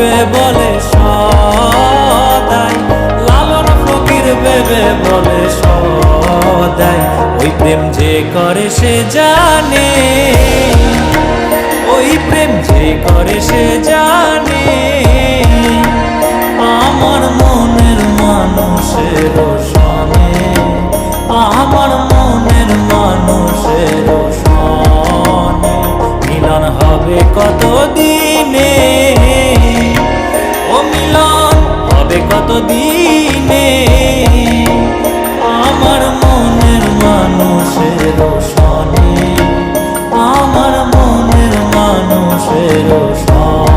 ভেবে বলে সদাই, লালন ফকির ভেবে বলে সদাই। ওই প্রেম যে করে সে জানে, ওই প্রেম যে করে সে জানে, আমার মনের মানুষের সনে, আমার মনের মানুষের সনে মিলন হবে কত দিনে, ও মিলন হবে কত দিনে, আমার মনের মানুষের সনে, আমার মনের মানুষের সনে।